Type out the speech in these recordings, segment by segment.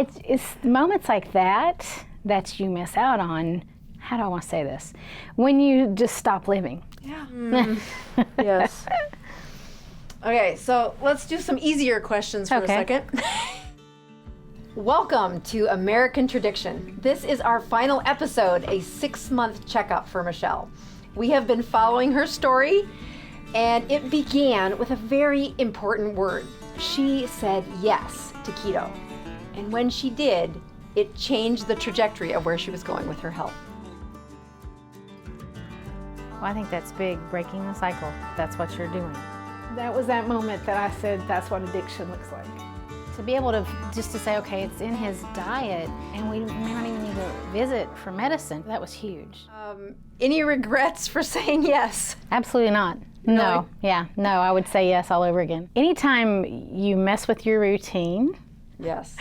It's moments like that you miss out on. How do I want to say this? When you just stop living. Yeah. Yes. Okay, so let's do some easier questions for a second. Welcome to American Tradition. This is our final episode, a 6-month checkup for Michelle. We have been following her story, and it began with a very important word. She said yes to keto. And when she did, it changed the trajectory of where she was going with her health. Well, I think that's big, breaking the cycle. That's what you're doing. That was that moment that I said, that's what addiction looks like. To be able to just to say, okay, it's in his diet, and we may not even need to visit for medicine, that was huge. Any regrets for saying yes? Absolutely not. No. Yeah, no, I would say yes all over again. Anytime you mess with your routine, yes,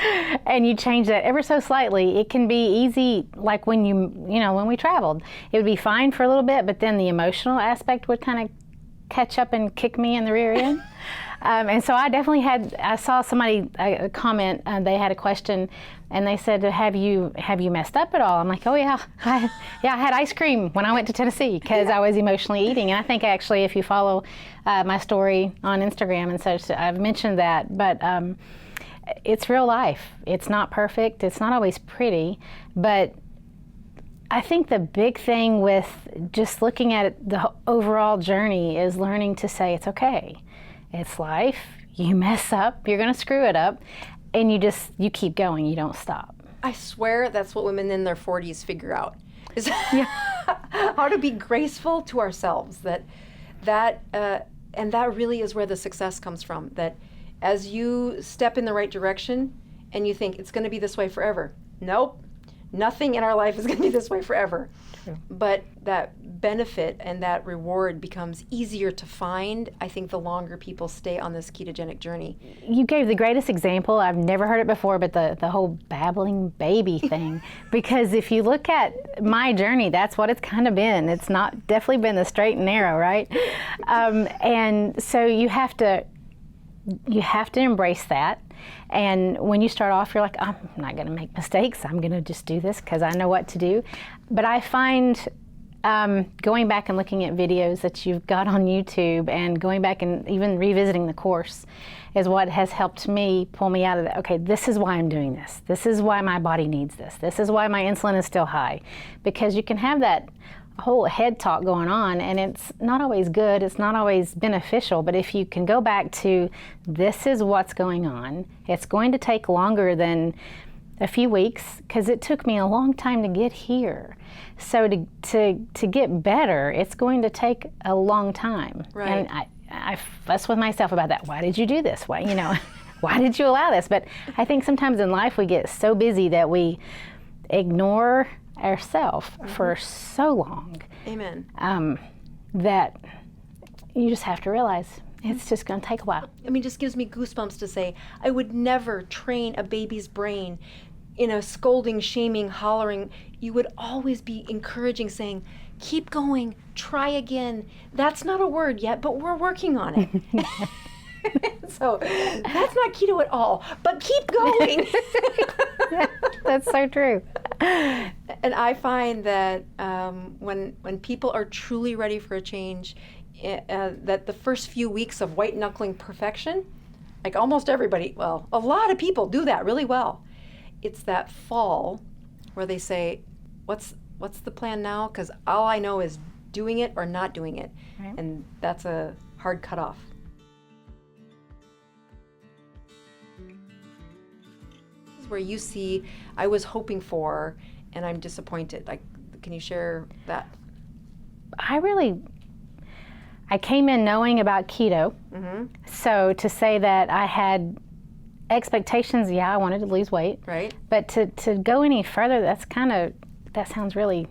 and you change that ever so slightly, it can be easy. Like when when we traveled, it would be fine for a little bit, but then the emotional aspect would kind of catch up and kick me in the rear end. And so I definitely I saw somebody comment, they had a question, and they said, have you messed up at all? I'm like, oh yeah, I had ice cream when I went to Tennessee because I was emotionally eating. And I think actually if you follow my story on Instagram and such, I've mentioned that, but it's real life. It's not perfect. It's not always pretty, but I think the big thing with just looking at it, the overall journey is learning to say it's okay. It's life. You mess up, you're going to screw it up, and you keep going. You don't stop. I swear that's what women in their 40s figure out. Is how to be graceful to ourselves. And that really is where the success comes from. That as you step in the right direction and you think it's going to be this way forever. Nope. Nothing in our life is going to be this way forever. True. But that benefit and that reward becomes easier to find, I think, the longer people stay on this ketogenic journey. You gave the greatest example. I've never heard it before, but the whole babbling baby thing. Because if you look at my journey, that's what it's kind of been. It's not definitely been the straight and narrow, right? And so you have to embrace that. And when you start off, you're like, I'm not going to make mistakes. I'm going to just do this because I know what to do. But I find going back and looking at videos that you've got on YouTube and going back and even revisiting the course is what has helped me pull me out of that. Okay, this is why I'm doing this. This is why my body needs this. This is why my insulin is still high. Because you can have that whole head talk going on, and it's not always good, it's not always beneficial, but if you can go back to this is what's going on, it's going to take longer than a few weeks because it took me a long time to get here. So to get better, it's going to take a long time. Right. And I fuss with myself about that. Why did you do this? Why, why did you allow this? But I think sometimes in life we get so busy that we ignore ourselves for so long. Amen. That you just have to realize it's just going to take a while. I mean, it just gives me goosebumps to say, I would never train a baby's brain in a scolding, shaming, hollering. You would always be encouraging, saying, keep going, try again. That's not a word yet, but we're working on it. So that's not keto at all, but keep going. That's so true. And I find that when people are truly ready for a change, that the first few weeks of white knuckling perfection, like almost everybody, well, a lot of people do that really well. It's that fall where they say, what's the plan now? Because all I know is doing it or not doing it. Right. And that's a hard cutoff. This is where you see, I was hoping for, and I'm disappointed. Like, can you share that? I came in knowing about keto. Mm-hmm. So to say that I had expectations, I wanted to lose weight. Right. But to go any further, that sounds really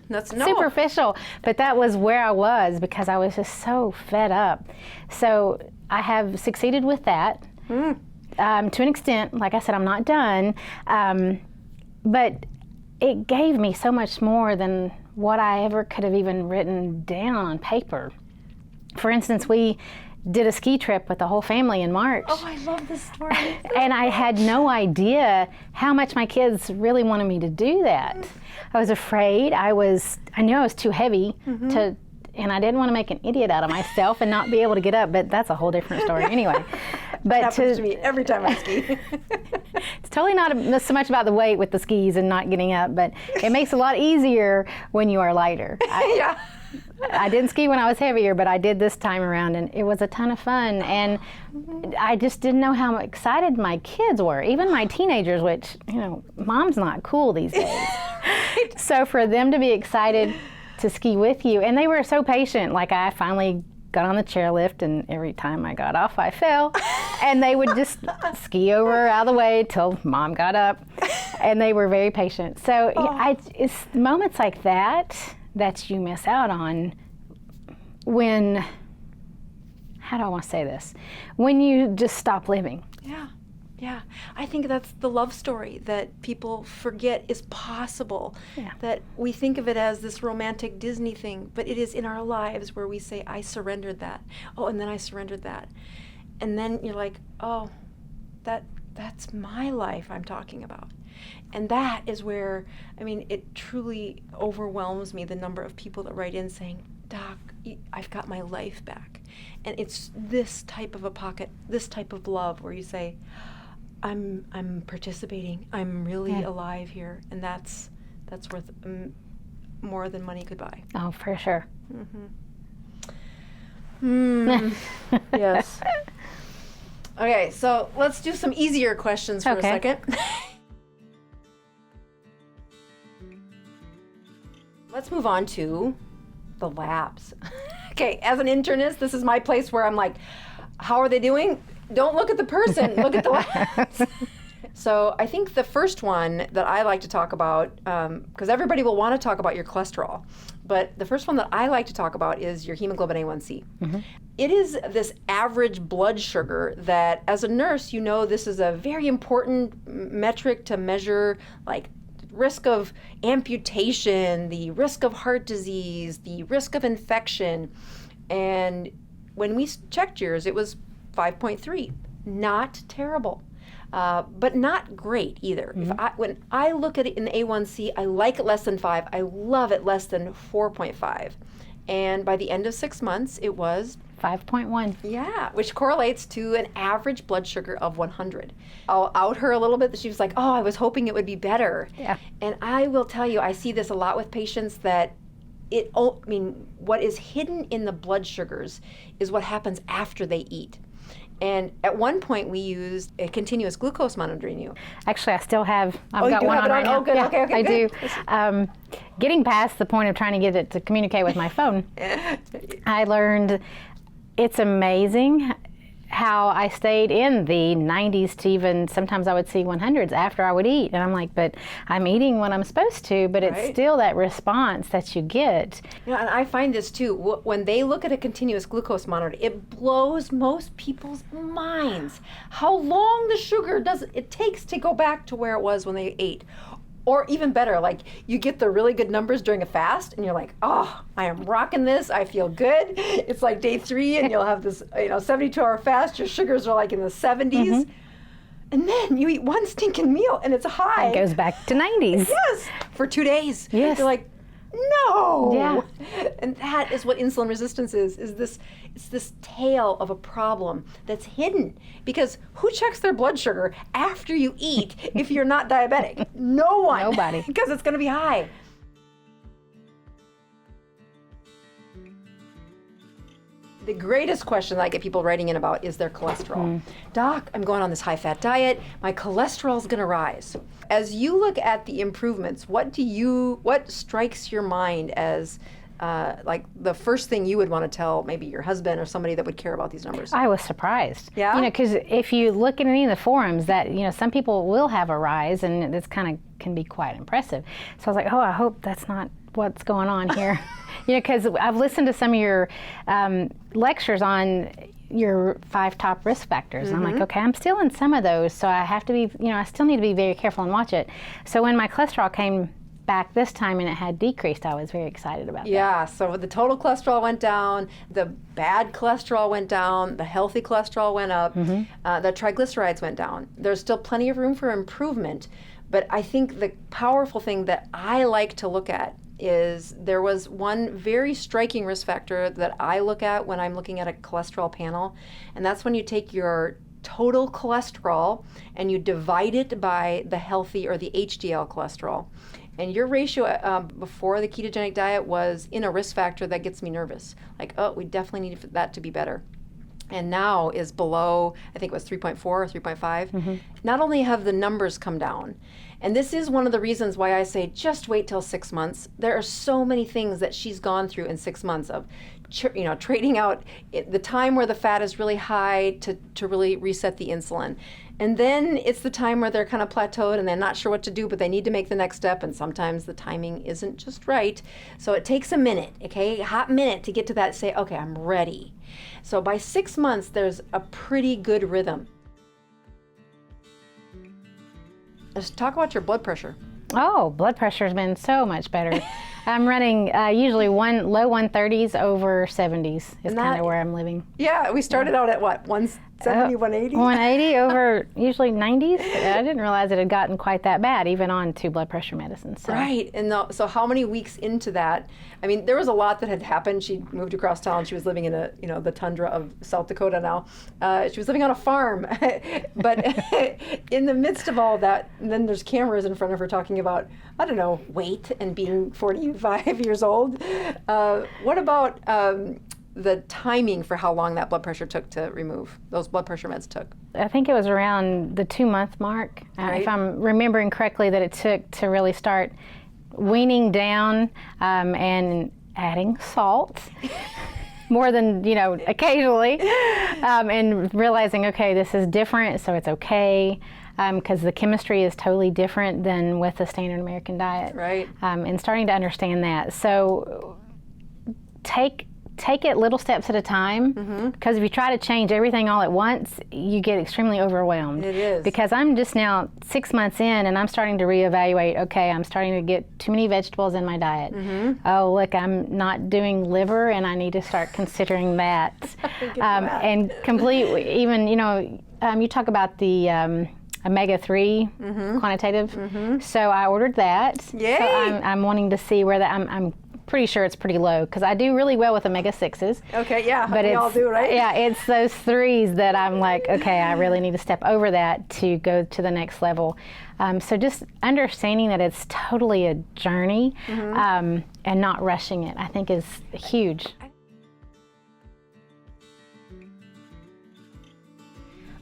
superficial. But that was where I was because I was just so fed up. So I have succeeded with that to an extent. Like I said, I'm not done. But it gave me so much more than what I ever could have even written down on paper. For instance, we did a ski trip with the whole family in March. Oh, I love this story. And I had no idea how much my kids really wanted me to do that. I was afraid. I knew I was too heavy and I didn't want to make an idiot out of myself and not be able to get up, but that's a whole different story anyway. But happens to me every time I ski. It's totally not so much about the weight with the skis and not getting up, but it makes it a lot easier when you are lighter. Yeah. I didn't ski when I was heavier, but I did this time around, and it was a ton of fun. And I just didn't know how excited my kids were, even my teenagers, which, mom's not cool these days. So for them to be excited to ski with you, and they were so patient. Like, I finally got on the chairlift, and every time I got off, I fell. And they would just ski over out of the way till Mom got up, and they were very patient. So it's moments like that you miss out on when, how do I want to say this? When you just stop living. Yeah. I think that's the love story that people forget is possible. Yeah. That we think of it as this romantic Disney thing, but it is in our lives where we say, I surrendered that. Oh, and then I surrendered that. And then you're like, oh, that's my life I'm talking about. And that is where, it truly overwhelms me, the number of people that write in saying, Doc, I've got my life back. And it's this type of a pocket, this type of love where you say, I'm participating. I'm really alive here, and that's worth more than money could buy. Oh, for sure. Yes. Okay, so let's do some easier questions for a second. Let's move on to the labs. Okay, as an internist, this is my place where I'm like, how are they doing? Don't look at the person, look at the labs. So I think the first one that I like to talk about, because everybody will want to talk about your cholesterol, but the first one that I like to talk about is your hemoglobin A1C. It is this average blood sugar that, as a nurse, this is a very important metric to measure, like risk of amputation, the risk of heart disease, the risk of infection. And when we checked yours, it was 5.3. Not terrible, but not great either. When I look at it in the A1C, I like it less than 5. I love it less than 4.5. And by the end of 6 months, it was 5.1. Yeah, which correlates to an average blood sugar of 100. I'll out her a little bit. She was like, oh, I was hoping it would be better. Yeah. And I will tell you, I see this a lot with patients that what is hidden in the blood sugars is what happens after they eat. And at one point, we used a continuous glucose monitor in you. Actually, I still have. I've got one on right now. Oh, good. Yeah, Okay, I good. do. Getting past the point of trying to get it to communicate with my phone, I learned it's amazing how I stayed in the 90s to even sometimes I would see 100s after I would eat. And I'm like, but I'm eating when I'm supposed to, but it's still that response that you get. And I find this too. When they look at a continuous glucose monitor, it blows most people's minds how long the sugar it takes to go back to where it was when they ate. Or even better, like you get the really good numbers during a fast and you're like, oh, I am rocking this. I feel good. It's like day 3 and you'll have this 72-hour fast. Your sugars are like in the 70s. And then you eat one stinking meal and it's high. It goes back to 90s. Yes, for 2 days. Yes. You're like, no. Yeah. And that is what insulin resistance is this tail of a problem that's hidden. Because who checks their blood sugar after you eat if you're not diabetic? No one. Nobody. Because it's going to be high. The greatest question that I get people writing in about is their cholesterol. Doc, I'm going on this high-fat diet. My cholesterol's going to rise. As you look at the improvements, what strikes your mind as like the first thing you would want to tell maybe your husband or somebody that would care about these numbers? I was surprised. Yeah? Because if you look at any of the forums that, some people will have a rise and this kind of can be quite impressive. So I was like, oh, I hope that's not what's going on here. Because I've listened to some of your lectures on your 5 top risk factors. And I'm like, okay, I'm still in some of those, so I have to be, I still need to be very careful and watch it. So when my cholesterol came back this time and it had decreased, I was very excited about that. Yeah, so the total cholesterol went down, the bad cholesterol went down, the healthy cholesterol went up, the triglycerides went down. There's still plenty of room for improvement, but I think the powerful thing that I like to look at is there was one very striking risk factor that I look at when I'm looking at a cholesterol panel, and that's when you take your total cholesterol and you divide it by the healthy or the HDL cholesterol. And your ratio before the ketogenic diet was in a risk factor that gets me nervous. Like, oh, we definitely need that to be better. And now is below, I think it was 3.4 or 3.5. Not only have the numbers come down, and this is one of the reasons why I say just wait till 6 months. There are so many things that she's gone through in 6 months of, trading out the time where the fat is really high to really reset the insulin. And then it's the time where they're kind of plateaued and they're not sure what to do, but they need to make the next step, and sometimes the timing isn't just right. So it takes a minute, okay, a hot minute to get to that, say, okay, I'm ready. So by 6 months, there's a pretty good rhythm. Let's talk about your blood pressure. Oh, blood pressure has been so much better. I'm running usually low 130s over 70s is kind of where I'm living. Yeah, we started out at what, 170, 180? 180 over usually 90s. I didn't realize it had gotten quite that bad, even on 2 blood pressure medicines. So. Right, and so how many weeks into that? I mean, there was a lot that had happened. She moved across town. She was living in the tundra of South Dakota now. She was living on a farm, but in the midst of all that, then there's cameras in front of her talking about, I don't know, weight and being 45 years old. What about the timing for how long that blood pressure took to remove, those blood pressure meds took? I think it was around the 2-month mark, Right. if I'm remembering correctly, that it took to really start weaning down and adding salt. More than, occasionally, and realizing, okay, this is different, so it's okay, because the chemistry is totally different than with the standard American diet. Right. And starting to understand that. So take it little steps at a time, because if you try to change everything all at once, you get extremely overwhelmed. It is. Because I'm just now 6 months in and I'm starting to reevaluate, okay, I'm starting to get too many vegetables in my diet. Oh, look, I'm not doing liver and I need to start considering that. And completely, even, you talk about the omega-3 quantitative. So I ordered that. Yay! So I'm wanting to see where that, I'm pretty sure it's pretty low, because I do really well with omega-6s. Okay, yeah, but we all do, right? Yeah, it's those 3s that I'm like, okay, I really need to step over that to go to the next level. So just understanding that it's totally a journey, and not rushing it, I think is huge.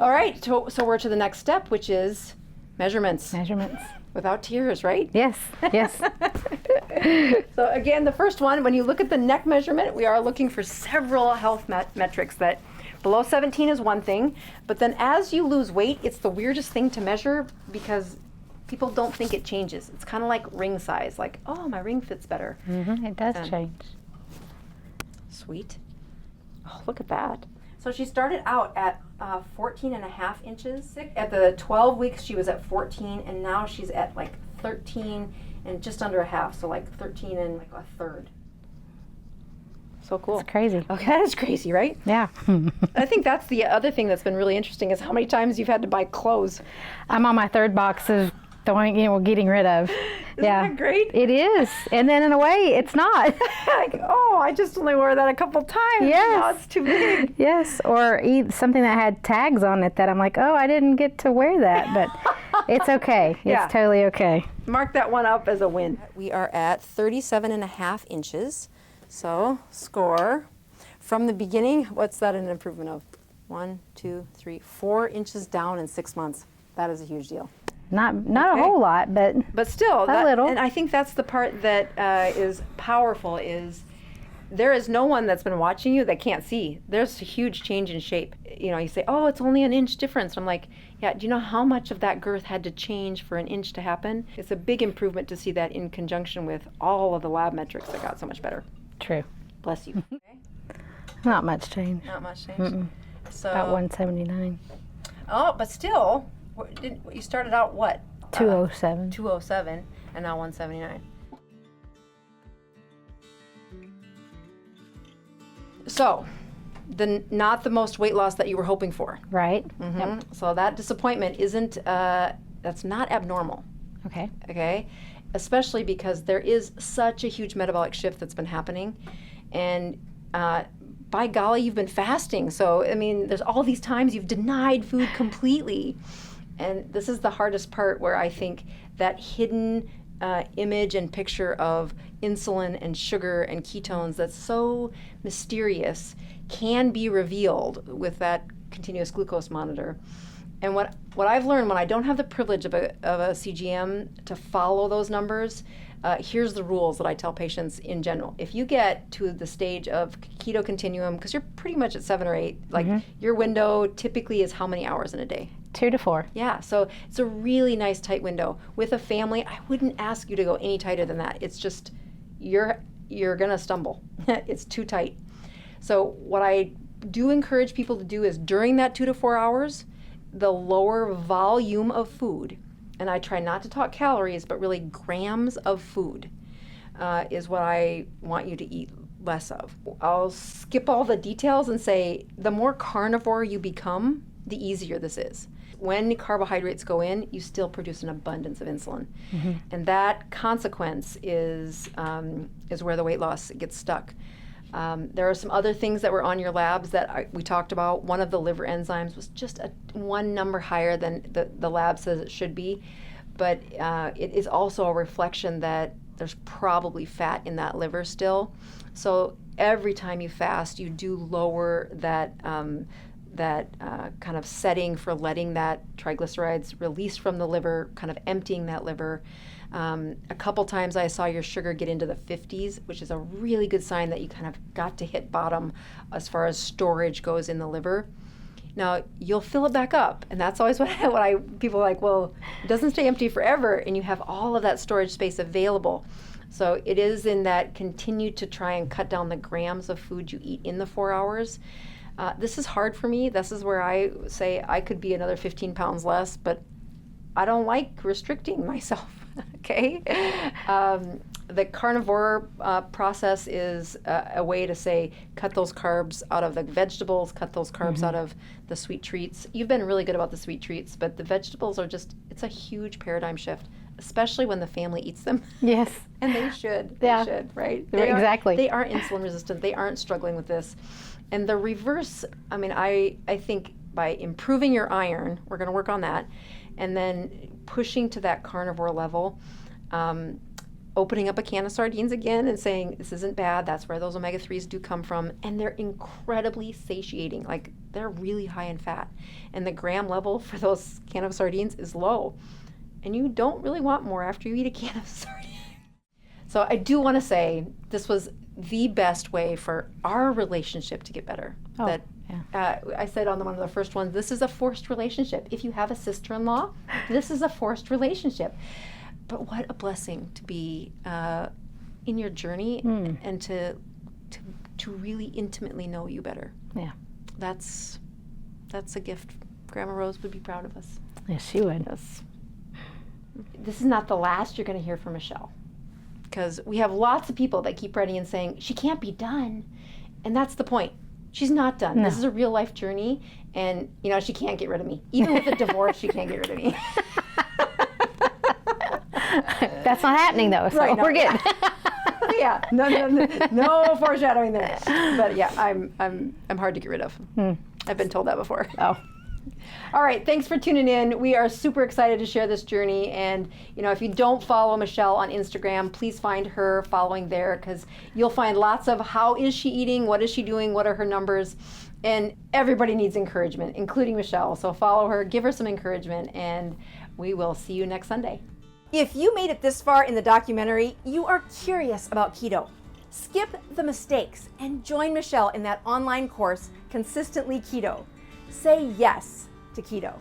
All right, so we're to the next step, which is measurements. Measurements. Without tears, right? Yes, yes. So again, the first one, when you look at the neck measurement, we are looking for several health metrics. That below 17 is one thing, but then as you lose weight, it's the weirdest thing to measure because people don't think it changes. It's kind of like ring size, like, oh, my ring fits better. It does change. Sweet. Oh, look at that. So she started out at 14.5 inches. At the 12 weeks, she was at 14, and now she's at like 13 and just under a half, so like 13 and like a third. So cool. It's crazy. Okay, that is crazy, right? Yeah. I think that's the other thing that's been really interesting is how many times you've had to buy clothes. I'm on my 3rd box of getting rid of. Isn't that great? It is. And then in a way, it's not. Like, oh, I just only wore that a couple times. Yes. Now it's too big. Yes, or eat something that had tags on it that I'm like, oh, I didn't get to wear that, but it's okay. Yeah. It's totally okay. Mark that one up as a win. We are at 37.5 inches. So score. From the beginning, what's that an improvement of? 1, 2, 3, 4 inches down in 6 months. That is a huge deal. Not a whole lot, but still, a little. And I think that's the part that is powerful is there is no one that's been watching you that can't see. There's a huge change in shape. You say, oh, it's only an inch difference. I'm like, yeah, do you know how much of that girth had to change for an inch to happen? It's a big improvement to see that in conjunction with all of the lab metrics that got so much better. True. Bless you. Not much change. Not much change. So, About 179. Oh, but still, you started out what? 207. 207, and now 179. So, not the most weight loss that you were hoping for. Right. Yep. So that disappointment isn't, that's not abnormal. Okay. Okay? Especially because there is such a huge metabolic shift that's been happening. And by golly, you've been fasting. So, I mean, there's all these times you've denied food completely. And this is the hardest part, where I think that hidden image and picture of insulin and sugar and ketones that's so mysterious can be revealed with that continuous glucose monitor. And what I've learned when I don't have the privilege of a CGM to follow those numbers, here's the rules that I tell patients in general. If you get to the stage of keto continuum, because you're pretty much at 7 or 8, like your window typically is how many hours in a day? 2 to 4. Yeah, so it's a really nice tight window. With a family, I wouldn't ask you to go any tighter than that. It's just, you're gonna stumble. It's too tight. So what I do encourage people to do is during that 2 to 4 hours, the lower volume of food, and I try not to talk calories, but really grams of food, is what I want you to eat less of. I'll skip all the details and say the more carnivore you become, the easier this is. When carbohydrates go in, you still produce an abundance of insulin. And that consequence is where the weight loss gets stuck. There are some other things that were on your labs that we talked about. One of the liver enzymes was just one number higher than the lab says it should be, but it is also a reflection that there's probably fat in that liver still. So every time you fast, you do lower that kind of setting for letting that triglycerides release from the liver, kind of emptying that liver. A couple times I saw your sugar get into the 50s, which is a really good sign that you kind of got to hit bottom as far as storage goes in the liver. Now, you'll fill it back up, and that's always what people are like, well, it doesn't stay empty forever, and you have all of that storage space available. So it is in that continue to try and cut down the grams of food you eat in the 4 hours. This is hard for me. This is where I say I could be another 15 pounds less, but I don't like restricting myself, okay? The carnivore process is a way to say cut those carbs out of the vegetables, cut those carbs out of the sweet treats. You've been really good about the sweet treats, but the vegetables are just, it's a huge paradigm shift, especially when the family eats them. Yes. And they should. Yeah. They should, right? Exactly. They aren't insulin resistant. They aren't struggling with this. And the reverse, I mean, I think by improving your iron, we're going to work on that, and then pushing to that carnivore level, opening up a can of sardines again and saying, this isn't bad, that's where those omega-3s do come from, and they're incredibly satiating. Like, they're really high in fat. And the gram level for those can of sardines is low. And you don't really want more after you eat a can of sardines. So I do want to say this was the best way for our relationship to get better. Oh, I said on one of the first ones, this is a forced relationship. If you have a sister-in-law, this is a forced relationship. But what a blessing to be in your journey and to really intimately know you better. Yeah. That's a gift. Grandma Rose would be proud of us. Yes, she would. Yes. This is not the last you're going to hear from Michelle, because we have lots of people that keep writing and saying, she can't be done. And that's the point. She's not done. No. This is a real life journey, and she can't get rid of me. Even with a divorce, she can't get rid of me. That's not happening though, so Right, no, we're good. Yeah, no foreshadowing there. But yeah, I'm hard to get rid of. I've been told that before. Oh. All right, thanks for tuning in. We are super excited to share this journey, and if you don't follow Michelle on Instagram, please find her following there, because you'll find lots of how is she eating, what is she doing, what are her numbers, and everybody needs encouragement, including Michelle. So follow her, give her some encouragement, and we will see you next Sunday. If you made it this far in the documentary, you are curious about keto. Skip the mistakes and join Michelle in that online course, Consistently Keto. Say yes to keto.